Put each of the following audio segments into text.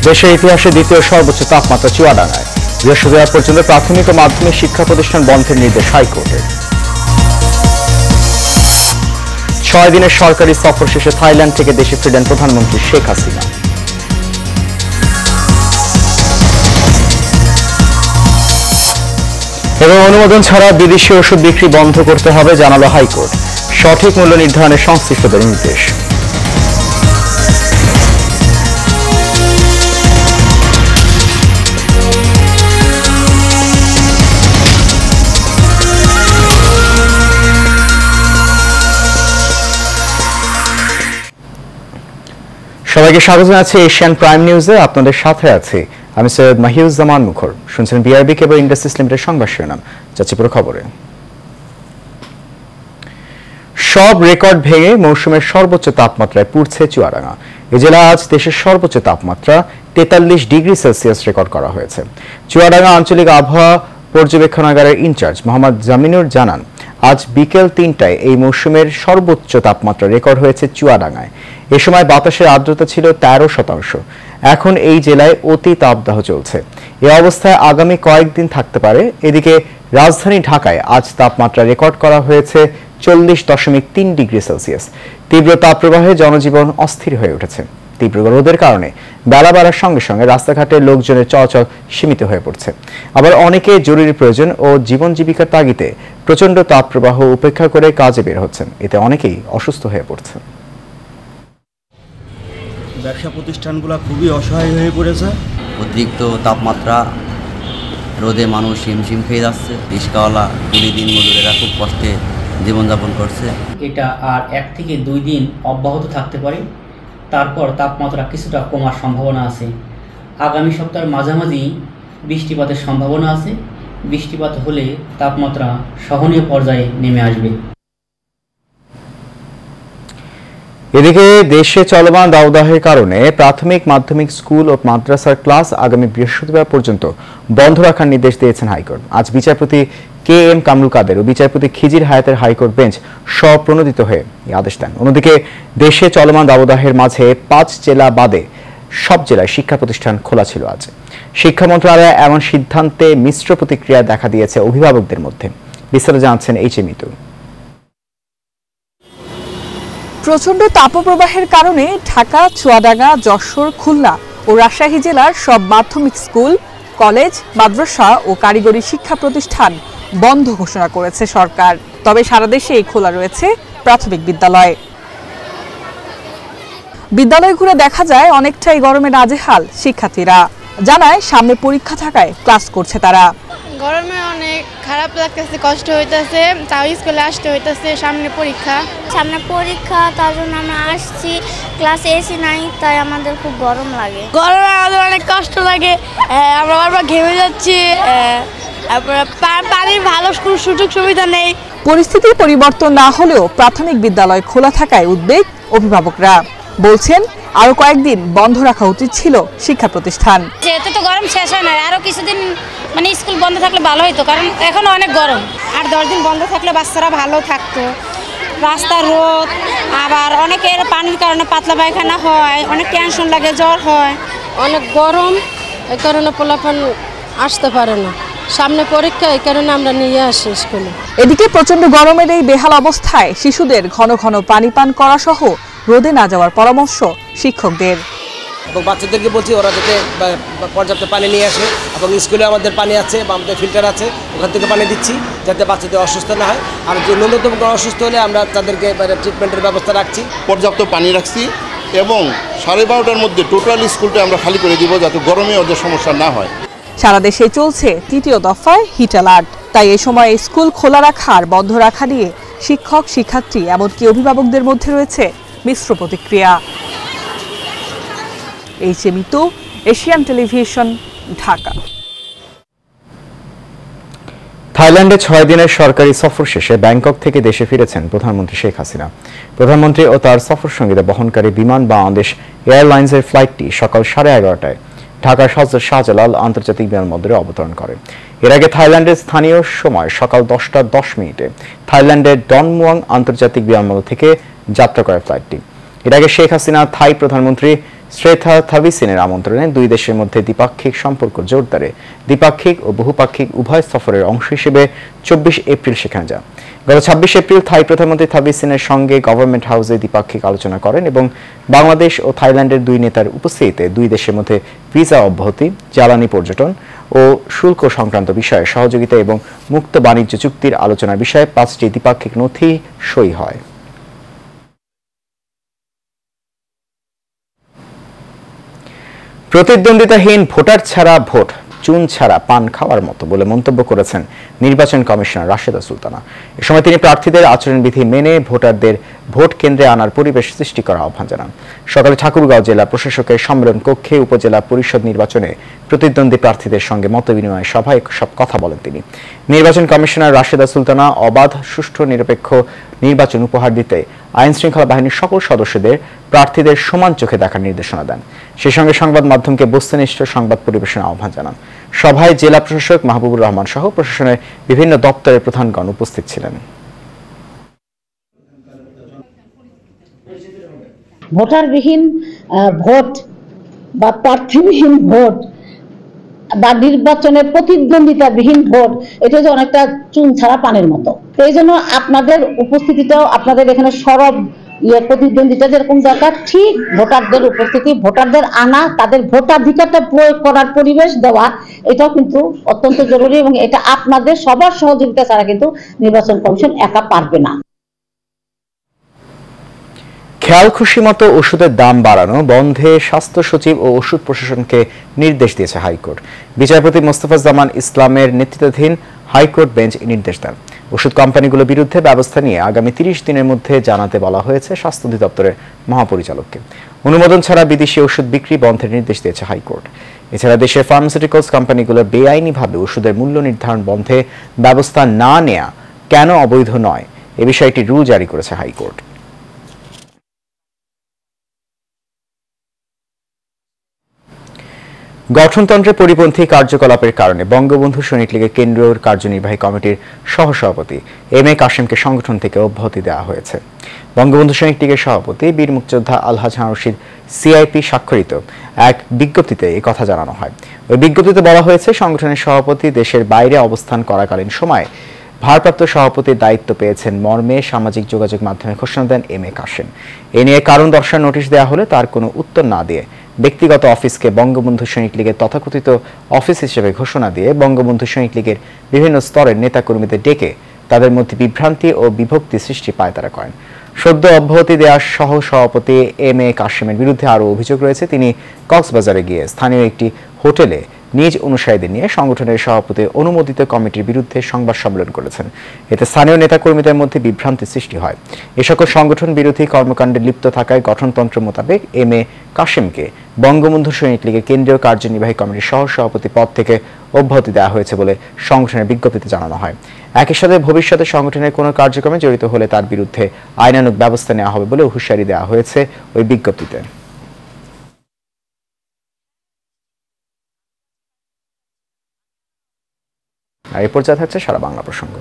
দেশের ইতিহাসে দ্বিতীয় সর্বোচ্চ তাপমাত্রা চুয়াডাঙ্গায়। বৃহস্পতিবার পর্যন্ত প্রাথমিক ও মাধ্যমিক শিক্ষা প্রতিষ্ঠান বন্ধের নির্দেশ হাইকোর্টের। 6 দিনের সরকারি সফর শেষে থাইল্যান্ড থেকে দেশে ফিরলেন প্রধানমন্ত্রী শেখ হাসিনা। এবং অনুমোদন ছাড়া বিদেশি ওষুধ বিক্রি বন্ধ করতে হবে জানালো হাইকোর্ট। সঠিক মূল্য নির্ধারণে সংশ্লিষ্টদের নির্দেশ। সবাইকে স্বাগত জানাচ্ছি এশিয়ান প্রাইম নিউজে। আপনাদের সাথে আছি আমি সৈয়দ মাহিউজ্জামান মুখর। শুনছেন বিআরবি কেবল ইন্ডাস্ট্রিজ লিমিটেড সংবাদ শিরোনাম। যাচ্ছি পুরো খবরে। সব রেকর্ড ভেঙে মৌসুমের সর্বোচ্চ তাপমাত্রায় পুড়ছে চুয়াডাঙ্গা। এ জেলা আজ দেশের সর্বোচ্চ তাপমাত্রা 43 ডিগ্রি সেলসিয়াস রেকর্ড করা হয়েছে। চুয়াডাঙ্গা আঞ্চলিক আবহাওয়া পর্যবেক্ষণাগারের ইনচার্জ মোহাম্মদ জামিনুর জানান, আজ বিকেল 3টায় এই মৌসুমের সর্বোচ্চ তাপমাত্রা রেকর্ড হয়েছে চুয়াডাঙ্গায়। এ সময় বাতাসের আর্দ্রতা ছিল 13%। এখন এই জেলায় অতি তাপদাহ চলছে। এ অবস্থায় আগামী কয়েকদিন থাকতে পারে। এদিকে রাজধানী ঢাকায় আজ তাপমাত্রা রেকর্ড করা হয়েছে 40.3 ডিগ্রি সেলসিয়াস। তীব্র তাপপ্রবাহে জনজীবন অস্থির হয়ে উঠেছে। তীব্র রোদের কারণে বেলা বাড়ার সঙ্গে সঙ্গে রাস্তাঘাটে লোকজনের চলাচল সীমিত হয়ে পড়ছে। আবার অনেকে জরুরি প্রয়োজন ও জীবন জীবিকার তাগিদে প্রচণ্ড তাপপ্রবাহ উপেক্ষা করে কাজে বের হচ্ছেন। এতে অনেকেই অসুস্থ হয়ে পড়ছে। ব্যবসা প্রতিষ্ঠানগুলো খুবই অসহায় হয়ে পড়েছে। অতিরিক্ত তাপমাত্রা রোদে মানুষ হিমশিম খেয়ে যাচ্ছে। রিক্সাওয়ালা কুলি দিন মজুরেরা খুব কষ্টে জীবনযাপন করছে। এটা আর 1 থেকে 2 দিন অব্যাহত থাকতে পারে, তারপর তাপমাত্রা কিছুটা কমার সম্ভাবনা আছে। আগামী সপ্তাহের মাঝামাঝি বৃষ্টিপাতের সম্ভাবনা আছে। বৃষ্টিপাত হলে তাপমাত্রা সহনীয় পর্যায়ে নেমে আসবে। এদিকে দেশে চলমান দাবদাহের কারণে প্রাথমিক মাধ্যমিক স্কুল ও মাদ্রাসার ক্লাস আগামী বৃহস্পতিবার পর্যন্ত বন্ধ রাখার নির্দেশ দিয়েছেন হাইকোর্ট। আজ বিচারপতি KM কামরুল কাদের ও বিচারপতি খিজির হায়াতের হাইকোর্ট বেঞ্চ স্বপ্রণোদিত হয়ে এই আদেশ দেন। অন্যদিকে দেশে চলমান দাবদাহের মাঝে 5 জেলা বাদে সব জেলায় শিক্ষা প্রতিষ্ঠান খোলা ছিল। আজ শিক্ষা মন্ত্রণালয় এমন সিদ্ধান্তে মিশ্র প্রতিক্রিয়া দেখা দিয়েছে অভিভাবকদের মধ্যে। বিস্তারিত জানাচ্ছেন HM মিতু। প্রচণ্ড তাপপ্রবাহের কারণে ঢাকা, চুয়াডাঙ্গা, যশোর, খুলনা ও রাজশাহী জেলার সব মাধ্যমিক স্কুল, কলেজ, মাদ্রাসা ও কারিগরি শিক্ষা প্রতিষ্ঠান বন্ধ ঘোষণা করেছে সরকার। তবে সারা দেশেই খোলা রয়েছে প্রাথমিক বিদ্যালয়। বিদ্যালয় ঘুরে দেখা যায় অনেকটাই গরমে নাজেহাল শিক্ষার্থীরা। জানায় সামনে পরীক্ষা থাকায় ক্লাস করছে তারা। গরমে অনেক খারাপ লাগতেছে, কষ্ট হইতেছে, তাও স্কুলে আসতে হইতেছে। সামনে পরীক্ষা তার জন্য আমরা আসছি। ক্লাসে এসি নাই, তাই আমাদের খুব গরম লাগে। গরমে আমাদের অনেক কষ্ট লাগে, আমরা বারবার ঘেমে যাচ্ছি। পানির ভালো কোনো সুযোগ সুবিধা নেই। পরিস্থিতির পরিবর্তন না হলেও প্রাথমিক বিদ্যালয় খোলা থাকায় উদ্বেগ অভিভাবকরা। বলছেন আরো কয়েকদিন বন্ধ রাখা উচিত ছিল শিক্ষা প্রতিষ্ঠান। যেহেতু তো গরম শেষ হয় না, আরো কিছুদিন স্কুল বন্ধ থাকলে ভালো হতো, কারণ এখন অনেক গরম। আর 10 দিন বন্ধ থাকলে বাচ্চারা ভালো থাকতো। রাস্তার রোদ, আবার অনেকের পানির কারণে পাতলা পায়খানা হয়, অনেক টেনশন লাগে, জ্বর হয়। অনেক গরম, এই কারণে পোলাপান আসতে পারে না। সামনে পরীক্ষা, এই কারণে আমরা নিয়ে আসি স্কুলে। এদিকে প্রচন্ড গরমের এই বেহাল অবস্থায় শিশুদের ঘন ঘন পানি পান করা সহ রোদে না যাওয়ার পরামর্শ শিক্ষকদের। এবং বাচ্চাদেরকে বলছি ওরা যাতে পর্যাপ্ত পানি নিয়ে আসে, এবং স্কুলে আমাদের পানি আছে বা আমাদের ফিল্টার আছে, ওখান থেকে পানি দিচ্ছি যাতে বাচ্চাদের অসুস্থ না হয়। আর যে ন্যূনতম অসুস্থ হলে আমরা তাদেরকে ট্রিটমেন্টের ব্যবস্থা রাখছি। পর্যাপ্ত পানি রাখছি এবং 12:30টার মধ্যে টোটাল স্কুলটা আমরা খালি করে দিব যাতে গরমে ওদের সমস্যা না হয়। সারা দেশে চলছে 3য় দফায় হিট অ্যালার্ট। তাই এ সময় স্কুল খোলা রাখা আর বন্ধ রাখা নিয়ে শিক্ষক, শিক্ষার্থী এমনকি অভিভাবকদের মধ্যে রয়েছে মিশ্র প্রতিক্রিয়া। HM Mitu, Asian television, Dhaka. থাইল্যান্ডে 6 দিনের সরকারি সফর শেষে ব্যাংকক থেকে দেশে ফিরেছেন প্রধানমন্ত্রী শেখ হাসিনা। প্রধানমন্ত্রী ও তার সফর সঙ্গীরা বহনকারী বিমান বাংলাদেশ এয়ারলাইন্সের ফ্লাইটটি সকাল 11:30টায় ঢাকার শাহজালাল আন্তর্জাতিক বিমানবন্দরে অবতরণ করে। এর আগে থাইল্যান্ডের স্থানীয় সময় সকাল 10:10 থাইল্যান্ডের ডনমুয়াং আন্তর্জাতিক বিমানবন্দর থেকে যাত্রা করে ফ্লাইটটি। এর আগে শেখ হাসিনা থাই প্রধানমন্ত্রী শ্রেথা থাবিসিনের আমন্ত্রণে দুই দেশের মধ্যে দ্বিপাক্ষিক সম্পর্ক জোরদারে দ্বিপাক্ষিক ও বহুপাক্ষিক উভয় সফরের অংশ হিসেবে 24 এপ্রিল সেখানে যান। গত 26 এপ্রিল থাই প্রধানমন্ত্রী থাবিসিনের সঙ্গে গভর্নমেন্ট হাউসে দ্বিপাক্ষিক আলোচনা করেন এবং বাংলাদেশ ও থাইল্যান্ডের দুই নেতার উপস্থিতিতে দুই দেশের মধ্যে ভিসা অব্যাহতি, জ্বালানি পর্যটন ও শুল্ক সংক্রান্ত বিষয়ে সহযোগিতা এবং মুক্ত বাণিজ্য চুক্তির আলোচনার বিষয়ে 5টি দ্বিপাক্ষিক নথি সই হয়। প্রতিদ্বন্দ্বিতাহীন ভোটার ছাড়া ভোট চুন ছাড়া পান খাওয়ার মতো বলে মন্তব্য করেছেন নির্বাচন কমিশনার রাশেদা সুলতানা। এ সময় তিনি প্রার্থীদের আচরণবিধি মেনে ভোটারদের ভোট কেন্দ্রে আনার পরিবেশ সৃষ্টি করার আহ্বান জানান। সকালে ঠাকুরগাঁও জেলা প্রশাসকের সম্মেলন কক্ষে উপজেলা পরিষদ নির্বাচনে প্রতিদ্বন্দ্বী প্রার্থীদের সঙ্গে মতবিনিময় সভায় সব কথা বলেন তিনি। নির্বাচন কমিশনার রাশেদা সুলতানা অবাধ, সুষ্ঠু, নিরপেক্ষ নির্বাচন উপহার দিতে আইন শৃঙ্খলা বাহিনীর সকল সদস্যদের প্রার্থীদের সমান চোখে দেখার নির্দেশনা দেন। সেই সঙ্গে সংবাদ মাধ্যমকে বস্তুনিষ্ঠ সংবাদ পরিবেশনের আহ্বান জানান। সভায় জেলা প্রশাসক মাহবুবুর রহমান সহ প্রশাসনের বিভিন্ন দপ্তরের প্রধানগণ উপস্থিত ছিলেন। ভোটারবিহীন ভোট বা প্রার্থীবিহীন ভোট বা নির্বাচনে প্রতিদ্বন্দ্বিতাবিহীন ভোট, এটা যে অনেকটা চুন ছাড়া পানের মতো। এই জন্য আপনাদের উপস্থিতিটাও, আপনাদের এখানে সরব প্রতিদ্বন্দ্বিতা যেরকম দরকার, ঠিক ভোটারদের উপস্থিতি, ভোটারদের আনা, তাদের ভোটাধিকারটা প্রয়োগ করার পরিবেশ দেওয়া, এটাও কিন্তু অত্যন্ত জরুরি এবং এটা আপনাদের সবার সহযোগিতা ছাড়া কিন্তু নির্বাচন কমিশন একা পারবে না। খেয়াল খুশি মতো ওষুধের দাম বাড়ানো বন্ধে স্বাস্থ্য সচিব ও ওষুধ প্রশাসনকে নির্দেশ দিয়েছে হাইকোর্ট। বিচারপতি মোস্তফাজ্জামান ইসলামের নেতৃত্বাধীন হাইকোর্ট বেঞ্চ নির্দেশ দেন। ওষুধ কোম্পানিগুলোর বিরুদ্ধে ব্যবস্থা নিয়ে আগামী 30 দিনের মধ্যে জানাতে বলা হয়েছে স্বাস্থ্য অধিদপ্তরের মহাপরিচালককে। অনুমোদন ছাড়া বিদেশি ওষুধ বিক্রি বন্ধের নির্দেশ দিয়েছে হাইকোর্ট। এছাড়া দেশের ফার্মাসিউটিক্যালস কোম্পানিগুলোর বেআইনিভাবে ওষুধের মূল্য নির্ধারণ বন্ধে ব্যবস্থা না নেওয়া কেন অবৈধ নয়, এ বিষয়টি রুল জারি করেছে হাইকোর্ট। গঠনতন্ত্রের পরিপন্থী কার্যকলাপের কারণে বঙ্গবন্ধু সৈনিক লীগের কেন্দ্রীয় কার্যনির্বাহী কমিটির সহসভাপতি এম এ কাশেমকে সংগঠন থেকে অব্যাহতি দেওয়া হয়েছে। বঙ্গবন্ধু সৈনিক লীগের সভাপতি বীর মুক্তিযোদ্ধা আলহাজ হারুন রশিদ সিআইপি স্বাক্ষরিত এক বিজ্ঞপ্তিতে এই কথা জানানো হয়। ওই বিজ্ঞপ্তিতে বলা হয়েছে, সংগঠনের সভাপতি দেশের বাইরে অবস্থান করাকালীন সময় ভারপ্রাপ্ত সভাপতির দায়িত্ব পেয়েছেন মর্মে সামাজিক যোগাযোগ মাধ্যমে ঘোষণা দেন এম এ কাশেম। এ নিয়ে কারণ দর্শানোর নোটিশ দেওয়া হলে তার কোনো উত্তর না দিয়ে ব্যক্তিগত অফিসকে বঙ্গবন্ধু সৈনিক লীগের তথাকথিত অফিস হিসেবে ঘোষণা দিয়ে বঙ্গবন্ধু সৈনিক লীগের বিভিন্ন স্তরের নেতাকর্মীদের ডেকে তাদের মধ্যে বিভ্রান্তি ও বিভক্তি সৃষ্টি পায়তারা করেন। সদ্য অব্যাহতি দেওয়া সহ সভাপতি এম এ কাশেমের বিরুদ্ধে আরও অভিযোগ রয়েছে। তিনি কক্সবাজারে গিয়ে স্থানীয় একটি হোটেলে নিজ অনুসারীদের নিয়ে সংগঠনের সভাপতির অনুমোদিত কমিটির বিরুদ্ধে সংবাদ সম্মেলন করেছেন। এতে স্থানীয় নেতাকর্মীদের মধ্যে বিভ্রান্তি সৃষ্টি হয়। এ সকল সংগঠন বিরোধী কর্মকাণ্ডে লিপ্ত থাকায় গঠনতন্ত্র মোতাবেক এম এ কাশেমকে বঙ্গবন্ধু সৈনিক লীগের কেন্দ্রীয় কার্যনির্বাহী কমিটির সহ সভাপতি পদ থেকে অব্যাহতি দেওয়া হয়েছে বলে সংগঠনের বিজ্ঞপ্তিতে জানানো হয়। একই সাথে ভবিষ্যতে সংগঠনের কোনো কার্যক্রমে জড়িত হলে তার বিরুদ্ধে আইনানুগ ব্যবস্থা নেওয়া হবে বলে হুঁশিয়ারি দেওয়া হয়েছে ওই বিজ্ঞপ্তিতে। আর এরপর যা থাকছে সারা বাংলা প্রসঙ্গ।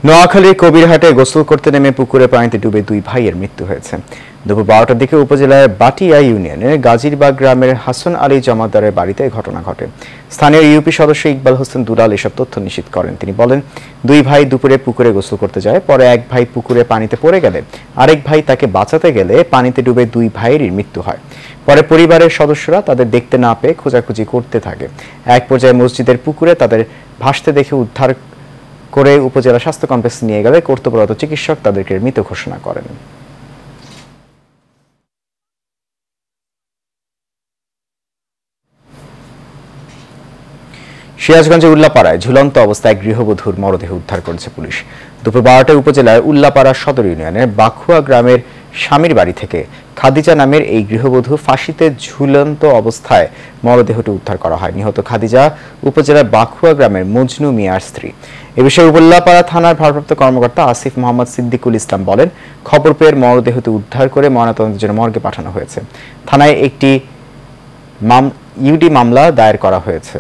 নোয়াখালীর কবিরহাটে গোসল করতে নেমে পুকুরে পানিতে ডুবে দুই ভাইয়ের মৃত্যু হয়েছে। দুপুর 12টার দিকে উপজেলার বাটিয়া ইউনিয়নের গাজীরবাগ গ্রামের হাসান আলী জমাদারের বাড়িতে ঘটনা ঘটে। স্থানীয় ইউপি সদস্য ইকবাল হোসেন দুলাল এসব তথ্য নিশ্চিত করেন। তিনি বলেন, দুই ভাই দুপুরে পুকুরে গোসল করতে যায়, পরে এক ভাই পুকুরে পানিতে পড়ে গেলে আরেক ভাই তাকে বাঁচাতে গেলে পানিতে ডুবে দুই ভাইয়েরই মৃত্যু হয়। পরে পরিবারের সদস্যরা তাদের দেখতে না পেয়ে খোঁজাখুঁজি করতে থাকে। এক পর্যায়ে মসজিদের পুকুরে তাদের ভাসতে দেখে উদ্ধার করে উপজেলা স্বাস্থ্য কমপ্লেক্সে নিয়ে গেলে কর্তব্যরত চিকিৎসক তাদেরকে মৃত ঘোষণা করেন। সিরাজগঞ্জের উল্লাপাড়ায় ঝুলন্ত অবস্থায় গৃহবধূর মরদেহ উদ্ধার করেছে পুলিশ। দুপুর 12টায় উপজেলার উল্লাপাড়া সদর ইউনিয়নের বাখুয়া গ্রামের স্বামীর বাড়ি থেকে খাদিজা নামের এই গৃহবধূ ফাঁসিতে ঝুলন্ত অবস্থায় মরদেহটি উদ্ধার করা হয়। নিহত খাদিজা উপজেলার বাখুয়া গ্রামের মজনু মিয়ার স্ত্রী। এ বিষয়ে উপল্লাপাড়া থানার ভারপ্রাপ্ত কর্মকর্তা আসিফ মোহাম্মদ সিদ্দিকুল ইসলাম বলেন, খবর পেয়ে মরদেহটি উদ্ধার করে ময়নাতদন্তের জন্য মর্গে পাঠানো হয়েছে। থানায় একটি ইউডি মামলা দায়ের করা হয়েছে।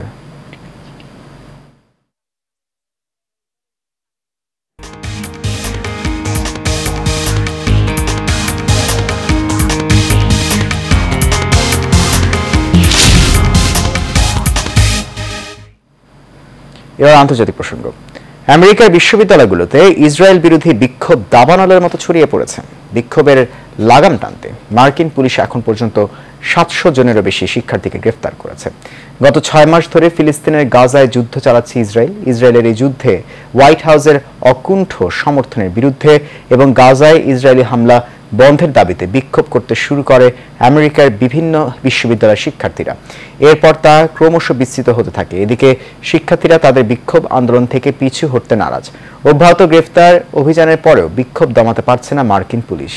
এবার আন্তর্জাতিক প্রসঙ্গ। আমেরিকার বিশ্ববিদ্যালয়গুলোতে ইসরায়েল বিরোধী বিক্ষোভ দাবানলের মতো ছড়িয়ে পড়েছে। বিক্ষোভের লাগাম টানতে মার্কিন পুলিশ এখন পর্যন্ত 700 জনেরও বেশি শিক্ষার্থীকে গ্রেফতার করেছে। গত 6 মাস ধরে ফিলিস্তিনের গাজায় যুদ্ধ চালাচ্ছে ইসরায়েল। ইসরায়েলের এই যুদ্ধে হোয়াইট হাউসের অকুণ্ঠ সমর্থনের বিরুদ্ধে এবং গাজায় ইসরায়েলি হামলা বন্ধের দাবিতে বিক্ষোভ করতে শুরু করে আমেরিকার বিভিন্ন বিশ্ববিদ্যালয়ের শিক্ষার্থীরা। এরপর তা ক্রমশ বিস্তৃত হতে থাকে। এদিকে শিক্ষার্থীরা তাদের বিক্ষোভ আন্দোলন থেকে পিছু হটতে নারাজ। অব্যাহত গ্রেফতার অভিযানের পরেও বিক্ষোভ দমাতে পারছে না মার্কিন পুলিশ।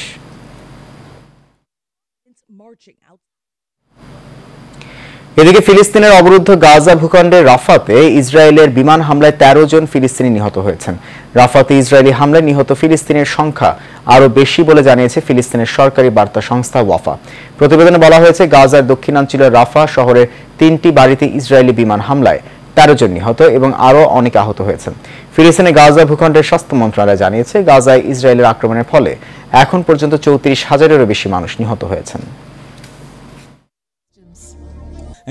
এদিকে ফিলিস্তিনের অবরুদ্ধ গাজা ভূখণ্ডের রাফাতে ইসরায়েলের বিমান হামলায় 13 জন ফিলিস্তিনি নিহত হয়েছেন। রাফাতে ইসরায়েলি হামলায় নিহত ফিলিস্তিনের সংখ্যা আরও বেশি বলে জানিয়েছে ফিলিস্তিনের সরকারি বার্তা সংস্থা ওয়াফা। প্রতিবেদনে বলা হয়েছে, গাজার দক্ষিণাঞ্চলের রাফা শহরের 3টি বাড়িতে ইসরায়েলি বিমান হামলায় 13 জন নিহত এবং আরও অনেকে আহত হয়েছেন। ফিলিস্তিনের গাজা ভূখণ্ডের স্বাস্থ্য মন্ত্রণালয় জানিয়েছে, গাজায় ইসরায়েলের আক্রমণের ফলে এখন পর্যন্ত 34,000-এরও বেশি মানুষ নিহত হয়েছেন।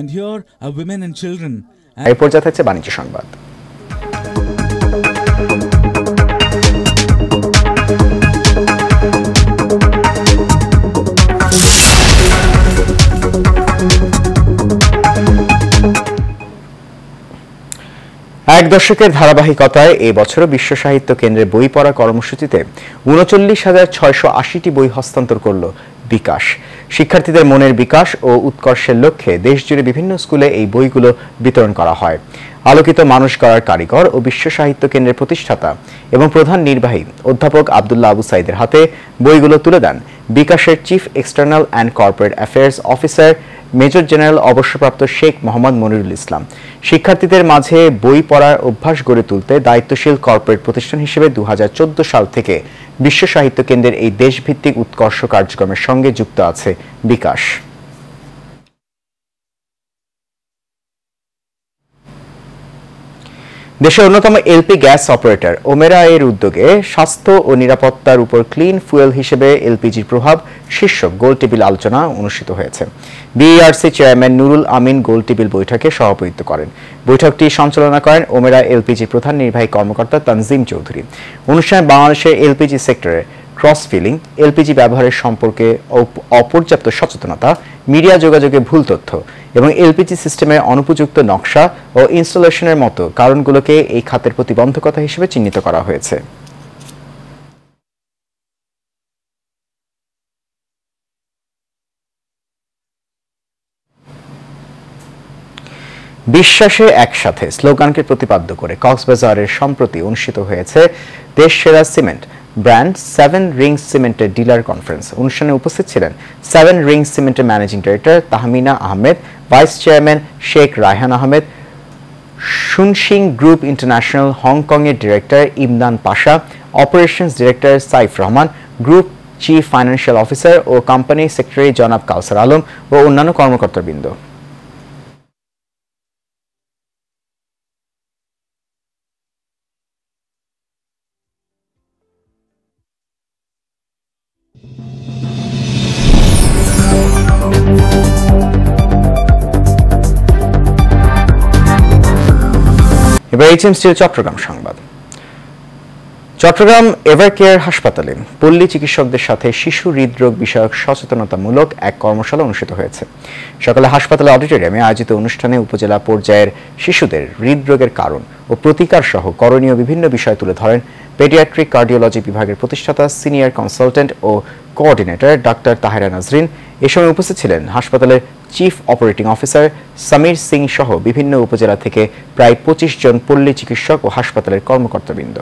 And here are women and children. এই পর্যায়ে থাকছে বাণিজ্য সংবাদ। এক দশকের ধারাবাহিকতায় এই বছর বিশ্ব সাহিত্য কেন্দ্রের বই পড়া কর্মসূচিতে 39,680টি বই হস্তান্তর করল বিকাশ। শিক্ষার্থীদের মনের বিকাশ ও উৎকর্ষের লক্ষ্যে দেশজুড়ে বিভিন্ন স্কুলে এই বইগুলো বিতরণ করা হয়। আলোকিত মানুষ গড়ার কারিগর ও বিশ্ব সাহিত্য কেন্দ্রের প্রতিষ্ঠাতা এবং প্রধান নির্বাহী অধ্যাপক আব্দুল্লাহ আবু সাইদের হাতে বইগুলো তুলে দেন বিকাশের chief external and corporate affairs officer major general অবসরপ্রাপ্ত শেখ মোহাম্মদ মনিরুল ইসলাম। শিক্ষার্থীদের মাঝে বই পড়ার অভ্যাস গড়ে তুলতে দায়িত্বশীল কর্পোরেট প্রতিষ্ঠান হিসেবে 2014 সাল থেকে বিশ্ব সাহিত্য কেন্দ্রের এই দেশভিত্তিক উৎকর্ষ কার্যক্রমের সঙ্গে যুক্ত আছে বিকাশ। দেশের অন্যতম এলপি গ্যাস অপারেটর ওমেরা এর উদ্যোগে স্বাস্থ্য ও নিরাপত্তার উপর ক্লিন ফুয়েল হিসেবে এলপিজির প্রভাব শীর্ষক গোলটেবিল আলোচনা অনুষ্ঠিত হয়েছে। বিইআরসি চেয়ারম্যান নুরুল আমিন গোলটেবিল বৈঠকে সভাপতিত্ব করেন। বৈঠকটি সঞ্চালনা করেন ওমেরা এলপিজির প্রধান নির্বাহী কর্মকর্তা তানজিম চৌধুরী। অনুষ্ঠানে বাংলাদেশের এলপিজি সেক্টরে ক্রস ফিলিং, এলপিজি ব্যবহারের সম্পর্কে অপর্যাপ্ত সচেতনতা, মিডিয়া যোগাযোগে ভুল তথ্য এবং এলপিজি সিস্টেমের অনুপযুক্ত নকশা ও ইনস্টলেশনের মতো কারণগুলোকে এই খাতের প্রতিবন্ধকতা হিসেবে চিহ্নিত করা হয়েছে। বিশ্বাসে একসাথে স্লোগানকে প্রতিপাদ্য করে কক্সবাজারের সম্প্রতি অনুষ্ঠিত হয়েছে দেশ সেরা সিমেন্ট ব্র্যান্ড 7 রিংস সিমেন্টের ডিলার কনফারেন্স। অনুষ্ঠানে উপস্থিত ছিলেন 7 রিংস সিমেন্টের managing director Tahmina Ahmed, vice chairman Sheikh Raihan Ahmed, Shunshing group international হংকংয়ের director Imdan Pasha, operations director Saif Rahman, group chief financial officer ও কোম্পানি সেক্রেটারি জনাব কাউসার আলম ও অন্যান্য কর্মকর্তাবৃন্দ। এবার এইচএম স্টিল চট্টগ্রাম সংবাদ। চট্টগ্রাম এভারকেয়ার হাসপাতালে পল্লী চিকিৎসকদের সাথে শিশু হৃদরোগ বিষয়ক সচেতনতামূলক এক কর্মশালা অনুষ্ঠিত হয়েছে। সকালে হাসপাতালের অডিটোরিয়ামে আয়োজিত অনুষ্ঠানে উপজেলা পর্যায়ের শিশুদের হৃদরোগের কারণ ও প্রতিকার সহ করণীয় বিভিন্ন বিষয় তুলে ধরেন পেডিয়াট্রিক কার্ডিওলজি বিভাগের প্রতিষ্ঠাতা সিনিয়র কনসালটেন্ট ও কোঅর্ডিনেটর ডাক্তার তাহেরা নাজরিন। এ সময় উপস্থিত ছিলেন হাসপাতালের chief operating officer Samir Singh সহ বিভিন্ন উপজেলা থেকে প্রায় 25 জন পল্লী চিকিৎসক ও হাসপাতালের কর্মকর্তাবৃন্দ।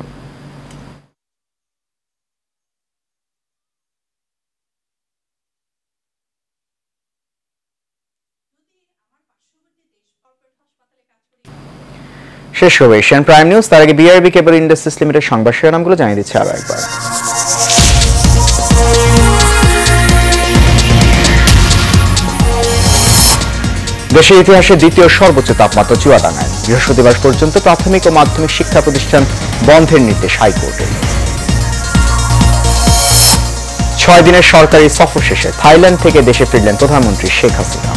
শেষ হবে এশিয়ান প্রাইম নিউজ। তার আগে বিআরবি কেবল ইন্ডাস্ট্রিজ লিমিটেড সংবাদ শিরোনামগুলো জানিয়ে দিচ্ছে আরো একবার। দেশের ইতিহাসে দ্বিতীয় সর্বোচ্চ তাপমাত্রা চুয়াডাঙ্গায়। বৃহস্পতিবার পর্যন্ত প্রাথমিক ও মাধ্যমিক শিক্ষা প্রতিষ্ঠান বন্ধের নির্দেশ হাইকোর্টের। 6 দিনের সরকারি সফর শেষে থাইল্যান্ড থেকে দেশে ফিরলেন প্রধানমন্ত্রী শেখ হাসিনা।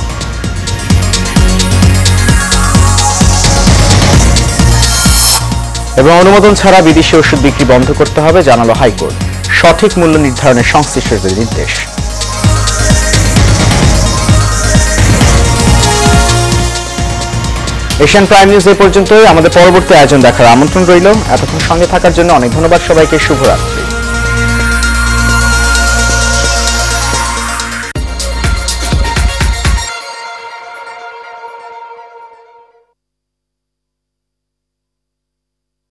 এবং অনুমোদন ছাড়া বিদেশি ওষুধ বিক্রি বন্ধ করতে হবে জানালো হাইকোর্ট। সঠিক মূল্য নির্ধারণের সংশ্লিষ্টদের নির্দেশ। এশিয়ান প্রাইম নিউজ এই পর্যন্তই। আমাদের পরবর্তী আয়োজন দেখার আমন্ত্রণ রইল। এতক্ষণ সঙ্গে থাকার জন্য অনেক ধন্যবাদ সবাইকে। শুভরাত্রি।